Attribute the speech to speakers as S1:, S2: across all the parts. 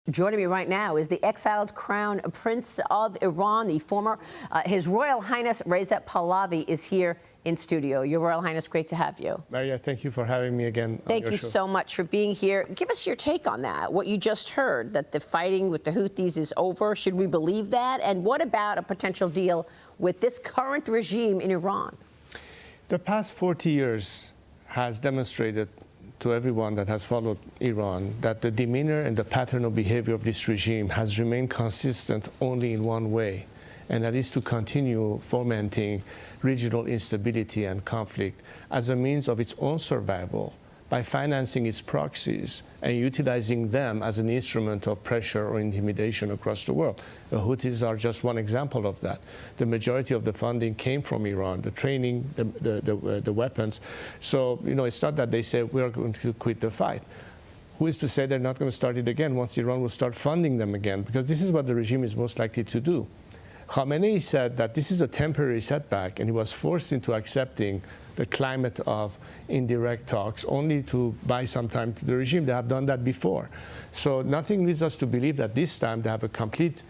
S1: Joining me right now is the exiled Crown Prince of Iran, the former, His Royal Highness Reza Pahlavi is here in studio. Your Royal Highness, great to have you.
S2: Maria, thank you for having me again.
S1: Thank you so much for being here. Give us your take on that, what you just heard, that the fighting with the Houthis is over. Should we believe that? And what about a potential deal with this current regime in Iran?
S2: The past 40 years has demonstrated to everyone that has followed Iran that the demeanor and the pattern of behavior of this regime has remained consistent only in one way, and that is to continue fomenting regional instability and conflict as a means of its own survival by financing its proxies and utilizing them as an instrument of pressure or intimidation across the world. The Houthis are just one example of that. The majority of the funding came from Iran, the training, the weapons. So, you know, it's not that they say we're going to quit the fight. Who is to say they're not going to start it again once Iran will start funding them again? Because this is what the regime is most likely to do. Khamenei said that this is a temporary setback, and he was forced into accepting the climate of indirect talks only to buy some time to the regime. They have done that before. So nothing leads us to believe that this time they have a complete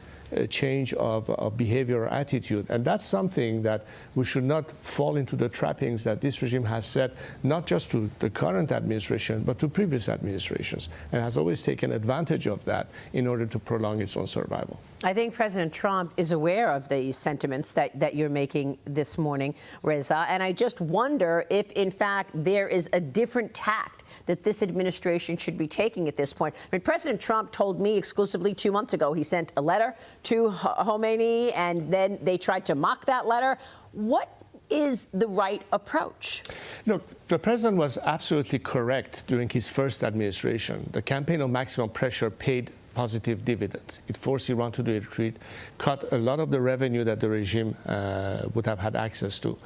S2: change of behavior or attitude. And that's something that we should not fall into the trappings that this regime has set, not just to the current administration, but to previous administrations, and has always taken advantage of that in order to prolong its own survival.
S1: I think President Trump is aware of the sentiments that you're making this morning, Reza, and I just wonder if, in fact, there is a different tact that this administration should be taking at this point. I mean, President Trump told me exclusively 2 months ago he sent a letter to Khomeini, and then they tried to mock that letter. What is the right approach?
S2: Look, the president was absolutely correct during his first administration. The campaign of maximum pressure paid positive dividends. It forced Iran to do a retreat, cut a lot of the revenue that the regime would have had access to.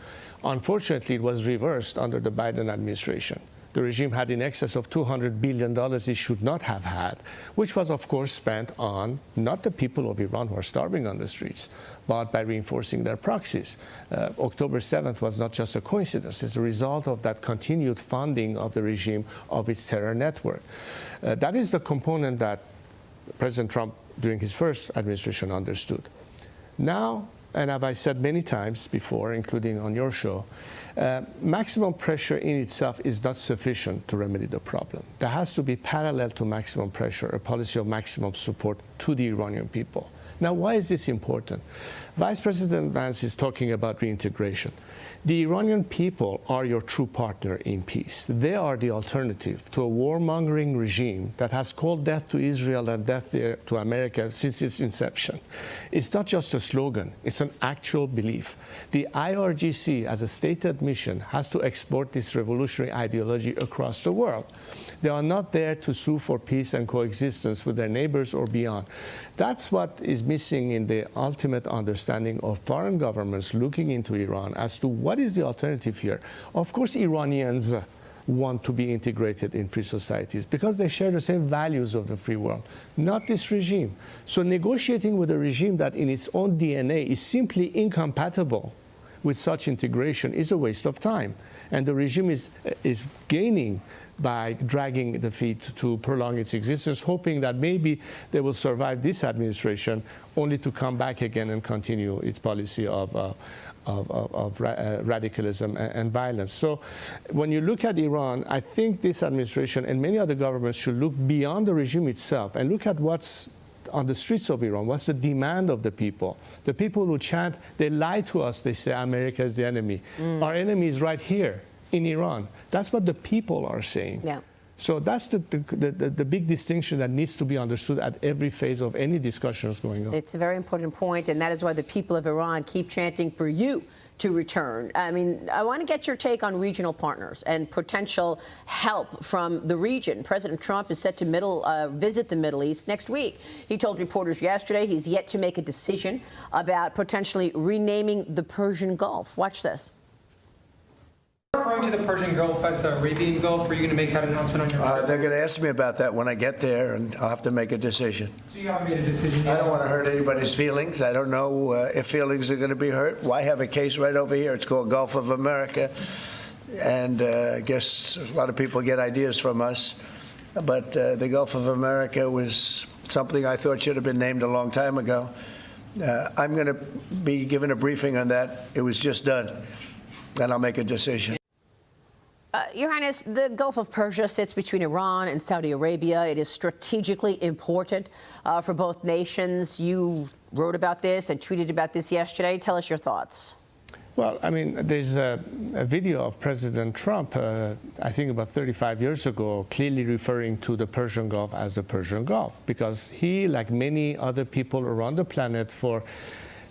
S2: Unfortunately, it was reversed under the Biden administration. The regime had in excess of $200 billion it should not have had, which was, of course, spent on not the people of Iran who are starving on the streets, but by reinforcing their proxies. October 7th was not just a coincidence. It's a result of that continued funding of the regime of its terror network. That is the component that President Trump, during his first administration, understood. Now, and as I said many times before, including on your show, maximum pressure in itself is not sufficient to remedy the problem. There has to be parallel to maximum pressure, a policy of maximum support to the Iranian people. Now, why is this important? Vice President Vance is talking about reintegration. The Iranian people are your true partner in peace. They are the alternative to a warmongering regime that has called death to Israel and death to America since its inception. It's not just a slogan, it's an actual belief. The IRGC, as a stated mission, has to export this revolutionary ideology across the world. They are not there to sue for peace and coexistence with their neighbors or beyond. That's what is missing in the ultimate understanding of foreign governments looking into Iran as to what is the alternative here. Of course, Iranians want to be integrated in free societies because they share the same values of the free world, not this regime. So negotiating with a regime that in its own DNA is simply incompatible with such integration is a waste of time. And the regime is gaining by dragging the feet to prolong its existence, hoping that maybe they will survive this administration, only to come back again and continue its policy of radicalism and violence. So when you look at Iran, I think this administration and many other governments should look beyond the regime itself and look at what's on the streets of Iran. What's the demand of the people? The people who chant, they lie to us, they say America is the enemy. Our enemy is right here in Iran. That's what the people are saying.
S1: Yeah.
S2: So that's the big distinction that needs to be understood at every phase of any discussions going on.
S1: It's a very important point, and that is why the people of Iran keep chanting for you to return. I mean, I want to get your take on regional partners and potential help from the region. President Trump is set to visit the Middle East next week. He told reporters yesterday he's yet to make a decision about potentially renaming the Persian Gulf. Watch this.
S3: Referring to the Persian Gulf as the Arabian Gulf, are you going to make that announcement on your
S4: They're going to ask me about that when I get there, and I'll have to make a decision.
S3: So you haven't made a decision yet?
S4: I don't want to hurt anybody's feelings. I don't know if feelings are going to be hurt. Why have a case right over here? It's called Gulf of America. And I guess a lot of people get ideas from us. But the Gulf of America was something I thought should have been named a long time ago. I'm going to be given a briefing on that. It was just done, and I'll make a decision.
S1: Your Highness, the Gulf of Persia sits between Iran and Saudi Arabia. It is strategically important for both nations. You wrote about this and tweeted about this yesterday. Tell us your thoughts.
S2: Well, I mean, there's a video of President Trump, I think about 35 years ago, clearly referring to the Persian Gulf as the Persian Gulf, because he, like many other people around the planet for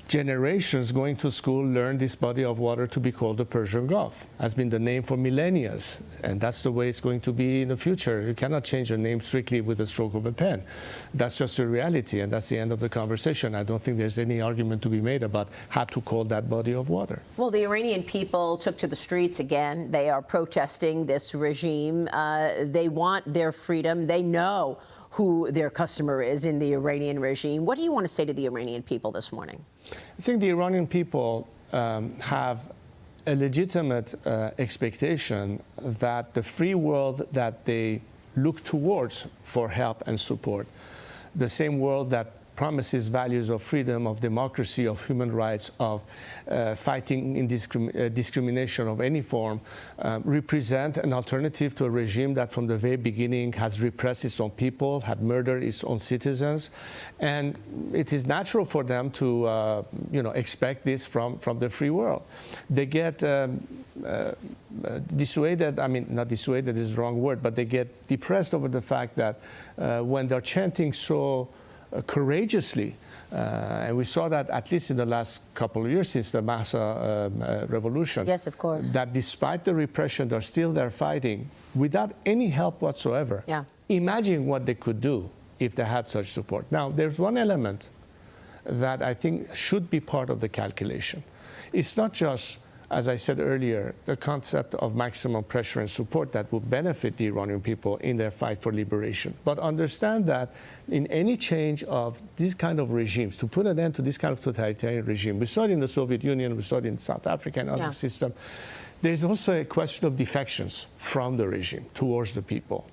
S2: generations going to school, learned this body of water to be called the Persian Gulf. Has been the name for millennia, and that's the way it's going to be in the future. You cannot change a name strictly with a stroke of a pen. That's just a reality, and that's the end of the conversation. I don't think there's any argument to be made about how to call that body of water.
S1: Well, the Iranian people took to the streets again. They are protesting this regime. They want their freedom. They know who their customer is in the Iranian regime. What do you want to say to the Iranian people this morning?
S2: I think the Iranian people have a legitimate expectation that the free world that they look towards for help and support, the same world that promises values of freedom, of democracy, of human rights, of fighting discrimination of any form, represent an alternative to a regime that from the very beginning has repressed its own people, had murdered its own citizens. And it is natural for them to expect this from the free world. They get dissuaded, I mean, not dissuaded is the wrong word, but they get depressed over the fact that when they're chanting so courageously, and we saw that at least in the last couple of years since the Mahsa revolution.
S1: Yes, of course.
S2: That despite the repression, they're still there fighting without any help whatsoever.
S1: Yeah.
S2: Imagine what they could do if they had such support. Now, there's one element that I think should be part of the calculation. It's not just, as I said earlier, the concept of maximum pressure and support that will benefit the Iranian people in their fight for liberation. But understand that in any change of these kind of regimes, to put an end to this kind of totalitarian regime, we saw it in the Soviet Union, we saw it in South Africa and other systems, there's also a question of defections from the regime towards the people.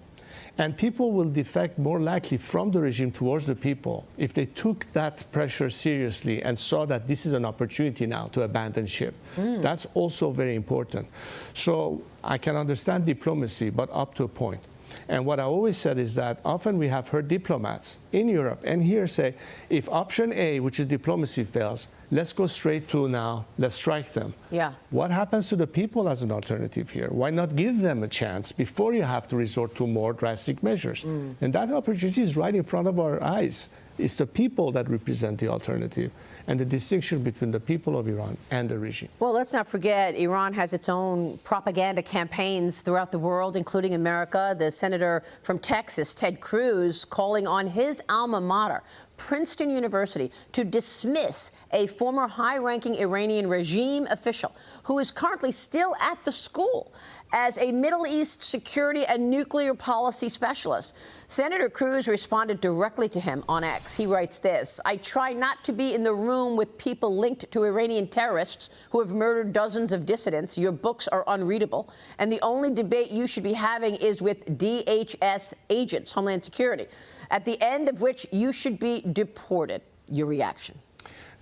S2: And people will defect more likely from the regime towards the people if they took that pressure seriously and saw that this is an opportunity now to abandon ship. That's also very important. So I can understand diplomacy, but up to a point. And what I always said is that often we have heard diplomats in Europe and here say, if option A, which is diplomacy, fails, let's go straight to now, let's strike them.
S1: Yeah.
S2: What happens to the people as an alternative here? Why not give them a chance before you have to resort to more drastic measures? And that opportunity is right in front of our eyes. It's the people that represent the alternative and the distinction between the people of Iran and the regime.
S1: Well, let's not forget, Iran has its own propaganda campaigns throughout the world, including America. The senator from Texas, Ted Cruz, calling on his alma mater, Princeton University, to dismiss a former high-ranking Iranian regime official who is currently still at the school as a Middle East security and nuclear policy specialist. Senator Cruz responded directly to him on X. He writes this: I try not to be in the room with people linked to Iranian terrorists who have murdered dozens of dissidents. Your books are unreadable. And the only debate you should be having is with DHS agents, Homeland Security, at the end of which you should be deported. Your reaction?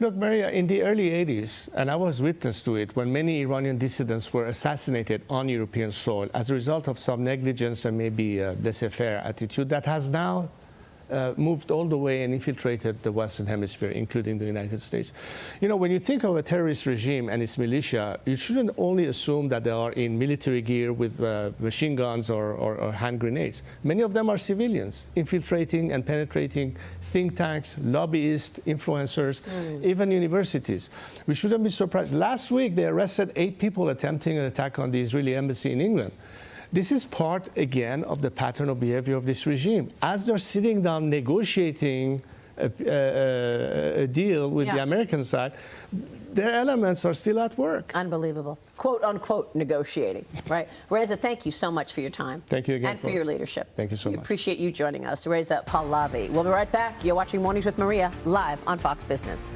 S2: Look, Maria, in the early 80s, and I was witness to it, when many Iranian dissidents were assassinated on European soil as a result of some negligence and maybe a laissez-faire attitude that has now moved all the way and infiltrated the Western Hemisphere, including the United States. You know, when you think of a terrorist regime and its militia, you shouldn't only assume that they are in military gear with machine guns or hand grenades. Many of them are civilians, infiltrating and penetrating think tanks, lobbyists, influencers, even universities. We shouldn't be surprised. Last week, they arrested 8 people attempting an attack on the Israeli embassy in England. This is part, again, of the pattern of behavior of this regime. As they're sitting down negotiating a deal with the American side, their elements are still at work.
S1: Unbelievable. Quote, unquote, negotiating, right? Reza, thank you so much for your time.
S2: Thank you again.
S1: And for your leadership.
S2: Thank you so much.
S1: We appreciate you joining us. Reza Pahlavi. We'll be right back. You're watching Mornings with Maria, live on Fox Business.